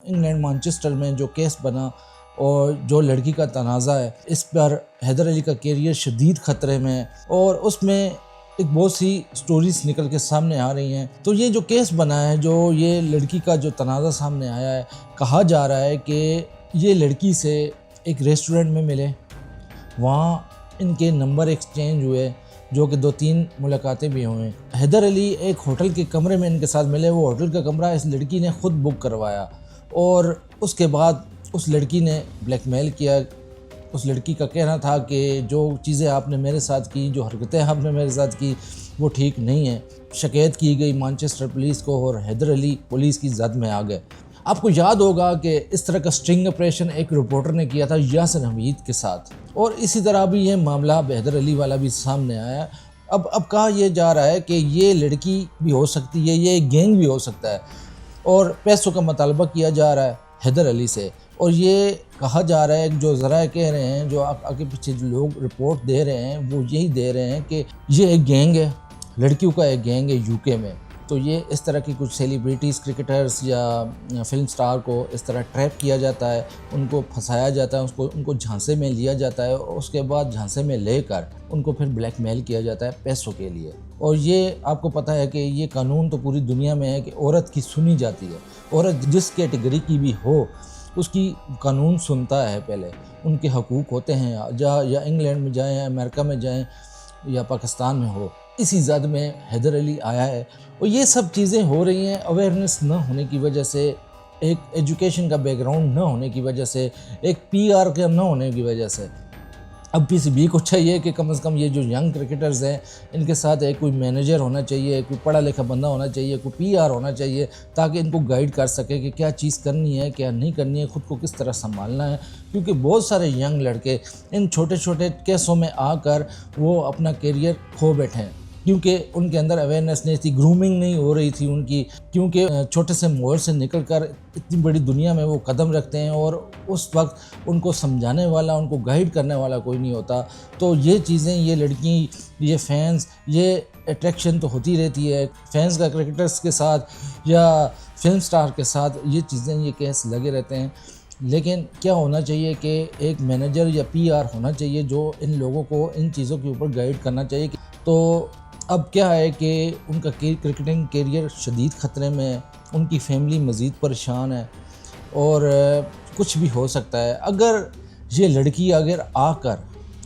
England Manchester میں جو case بنا اور جو لڑکی کا تنازع ہے، اس پر حیدر علی کا کیریئر شدید خطرے میں ہے اور اس میں ایک بہت سی سٹوریز نکل کے سامنے آ رہی ہیں۔ تو یہ جو کیس بنا ہے، جو یہ لڑکی کا جو تنازع سامنے آیا ہے، کہا جا رہا ہے کہ یہ لڑکی سے ایک ریسٹورنٹ میں ملے، وہاں ان کے نمبر ایکسچینج ہوئے، جو کہ 2-3 ملاقاتیں بھی ہوئیں۔ حیدر علی ایک ہوٹل کے کمرے میں ان کے ساتھ ملے، وہ ہوٹل کا کمرہ اس لڑکی نے خود بک کروایا اور اس کے بعد اس لڑکی نے بلیک میل کیا۔ اس لڑکی کا کہنا تھا کہ جو چیزیں آپ نے میرے ساتھ کی، جو حرکتیں آپ نے میرے ساتھ کی، وہ ٹھیک نہیں ہیں۔ شکایت کی گئی مانچسٹر پولیس کو اور حیدر علی پولیس کی زد میں آ گئے۔ آپ کو یاد ہوگا کہ اس طرح کا سٹرنگ آپریشن ایک رپورٹر نے کیا تھا یاسر حمید کے ساتھ، اور اسی طرح بھی یہ معاملہ حیدر علی والا بھی سامنے آیا۔ اب کہا یہ جا رہا ہے کہ یہ لڑکی بھی ہو سکتی ہے، یہ گینگ بھی ہو سکتا ہے، اور پیسوں کا مطالبہ کیا جا رہا ہے حیدر علی سے، اور یہ کہا جا رہا ہے، جو ذرائع کہہ رہے ہیں، جو آگے پیچھے جو لوگ رپورٹ دے رہے ہیں، وہ یہی دے رہے ہیں کہ یہ ایک گینگ ہے، لڑکیوں کا ایک گینگ ہے یو کے میں۔ تو یہ اس طرح کی کچھ سیلیبریٹیز، کرکٹرز یا فلم سٹار کو اس طرح ٹریپ کیا جاتا ہے، ان کو پھنسایا جاتا ہے، ان کو جھانسے میں لیا جاتا ہے، اور اس کے بعد جھانسے میں لے کر ان کو پھر بلیک میل کیا جاتا ہے پیسوں کے لیے۔ اور یہ آپ کو پتہ ہے کہ یہ قانون تو پوری دنیا میں ہے کہ عورت کی سنی جاتی ہے، عورت جس کیٹیگری کی بھی ہو اس کی قانون سنتا ہے، پہلے ان کے حقوق ہوتے ہیں، یا انگلینڈ میں جائیں، امریکہ میں جائیں، یا پاکستان میں ہو۔ اسی زد میں حیدر علی آیا ہے، اور یہ سب چیزیں ہو رہی ہیں اویئرنیس نہ ہونے کی وجہ سے، ایک ایجوکیشن کا بیک گراؤنڈ نہ ہونے کی وجہ سے، ایک پی آر کا نہ ہونے کی وجہ سے۔ اب پی سی بی کو چاہیے کہ کم از کم یہ جو ینگ کرکٹرز ہیں، ان کے ساتھ ایک کوئی مینیجر ہونا چاہیے، کوئی پڑھا لکھا بندہ ہونا چاہیے، کوئی پی آر ہونا چاہیے، تاکہ ان کو گائیڈ کر سکے کہ کیا چیز کرنی ہے، کیا نہیں کرنی ہے، خود کو کس طرح سنبھالنا ہے۔ کیونکہ بہت سارے ینگ لڑکے ان چھوٹے چھوٹے کیسوں میں آ کر وہ اپنا کیریئر کھو بیٹھے ہیں، کیونکہ ان کے اندر اویئرنیس نہیں تھی، گرومنگ نہیں ہو رہی تھی ان کی، کیونکہ چھوٹے سے ماحول سے نکل کر اتنی بڑی دنیا میں وہ قدم رکھتے ہیں، اور اس وقت ان کو سمجھانے والا، ان کو گائیڈ کرنے والا کوئی نہیں ہوتا۔ تو یہ چیزیں، یہ لڑکی، یہ فینس، یہ اٹریکشن تو ہوتی رہتی ہے فینس کا کرکٹرز کے ساتھ یا فلم سٹار کے ساتھ، یہ چیزیں، یہ کیس لگے رہتے ہیں۔ لیکن کیا ہونا چاہیے کہ ایک مینیجر یا پی آر ہونا چاہیے جو ان لوگوں کو ان چیزوں کے اوپر گائیڈ کرنا چاہیے۔ تو اب کیا ہے کہ ان کا کرکٹنگ کیریئر شدید خطرے میں ہے، ان کی فیملی مزید پریشان ہے، اور کچھ بھی ہو سکتا ہے۔ اگر یہ لڑکی آگے آ کر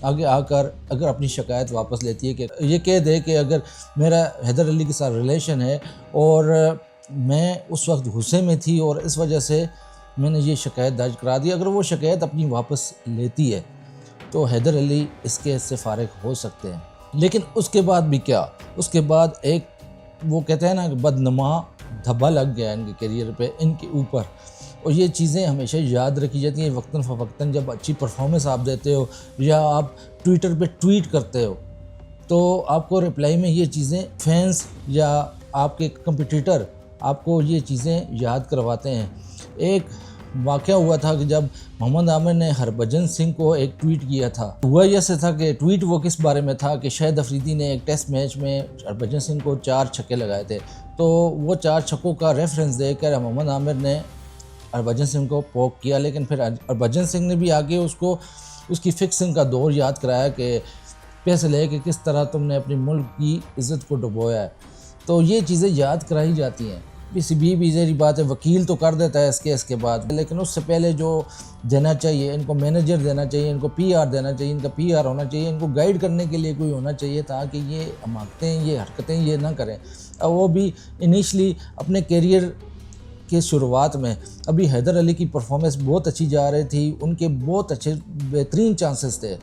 اگر اپنی شکایت واپس لیتی ہے، کہ یہ کہہ دے کہ اگر میرا حیدر علی کے ساتھ ریلیشن ہے اور میں اس وقت غصے میں تھی اور اس وجہ سے میں نے یہ شکایت درج کرا دی، اگر وہ شکایت اپنی واپس لیتی ہے تو حیدر علی اس کیس سے فارغ ہو سکتے ہیں۔ لیکن اس کے بعد بھی کیا؟ اس کے بعد ایک وہ کہتے ہیں نا کہ بدنما دھبا لگ گیا ان کے کیریئر پہ، ان کے اوپر، اور یہ چیزیں ہمیشہ یاد رکھی جاتی ہیں وقتاً فوقتاً۔ جب اچھی پرفارمنس آپ دیتے ہو یا آپ ٹویٹر پہ ٹویٹ کرتے ہو، تو آپ کو رپلائی میں یہ چیزیں فینس یا آپ کے کمپٹیٹر آپ کو یہ چیزیں یاد کرواتے ہیں۔ ایک واقعہ ہوا تھا کہ جب محمد عامر نے ہربھجن سنگھ کو ایک ٹویٹ کیا تھا، ہوا یہ سے تھا کہ ٹویٹ وہ کس بارے میں تھا کہ شاہد افریدی نے ایک ٹیسٹ میچ میں ہربھجن سنگھ کو 4 چھکے لگائے تھے، تو وہ 4 چھکوں کا ریفرنس دے کر محمد عامر نے ہربھجن سنگھ کو پوک کیا، لیکن پھر ہربھجن سنگھ نے بھی آگے اس کی فکسنگ کا دور یاد کرایا کہ پیسے لے کے کس طرح تم نے اپنی ملک کی عزت کو ڈبویا ہے۔ تو یہ چیزیں یاد کرائی جاتی ہیں۔ پی سی بی بھی ذری بات ہے، وکیل تو کر دیتا ہے اس کیس کے بعد، لیکن اس سے پہلے جو دینا چاہیے، ان کو مینیجر دینا چاہیے، ان کو پی آر دینا چاہیے، ان کا پی آر ہونا چاہیے، ان کو گائیڈ کرنے کے لیے کوئی ہونا چاہیے، تاکہ یہ حماقتیں، یہ حرکتیں یہ نہ کریں۔ اور وہ بھی انیشلی اپنے کیریئر کے شروعات میں، ابھی حیدر علی کی پرفارمنس بہت اچھی جا رہی تھی، ان کے بہت اچھے بہترین چانسز تھے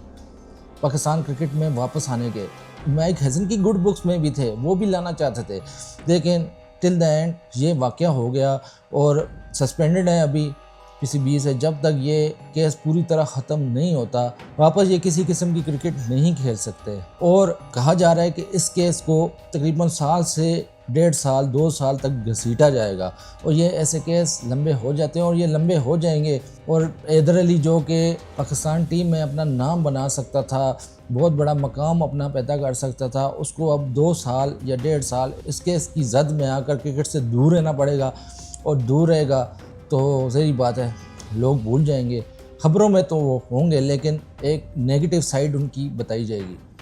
پاکستان کرکٹ میں واپس آنے کے، مائک ہیزن کی گڈ بکس میں بھی تھے، وہ بھی لانا چاہتے تھے، لیکن ٹل دا اینڈ یہ واقعہ ہو گیا اور سسپینڈڈ ہے ابھی پی سی بی سے۔ جب تک یہ کیس پوری طرح ختم نہیں ہوتا، واپس یہ کسی قسم کی کرکٹ نہیں کھیل سکتے، اور کہا جا رہا ہے کہ اس کیس کو تقریباً سال سے 1.5 سال 2 سال تک گھسیٹا جائے گا، اور یہ ایسے کیس لمبے ہو جاتے ہیں، اور یہ لمبے ہو جائیں گے، اور حیدر علی جو کہ پاکستان ٹیم میں اپنا نام بنا سکتا تھا، بہت بڑا مقام اپنا پیدا کر سکتا تھا، اس کو اب 2 سال یا 1.5 سال اس کیس کی زد میں آ کر کرکٹ سے دور رہنا پڑے گا، اور دور رہے گا تو ظاہری بات ہے لوگ بھول جائیں گے. خبروں میں تو وہ ہوں گے لیکن ایک نیگیٹو سائڈ ان کی بتائی جائے گی.